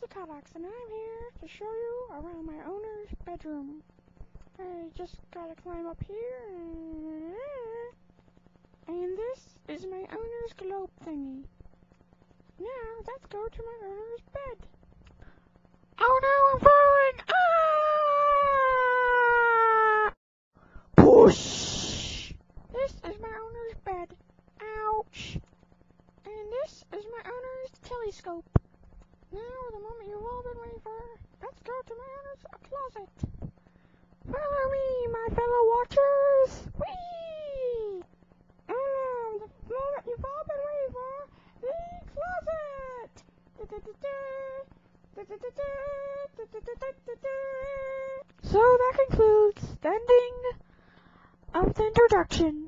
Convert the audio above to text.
the Kallax, and I'm here to show you around my owner's bedroom. I just gotta climb up here, and this is my owner's globe thingy. Now, let's go to my owner's bed. Oh no, I'm falling! Ah! Push! This is my owner's bed. Ouch! And this is my owner's telescope. Now, the moment you've all been waiting for, let's go to my owner's closet. Follow me, my fellow watchers! Whee! The moment you've all been waiting for, the closet! So that concludes the ending of the introduction.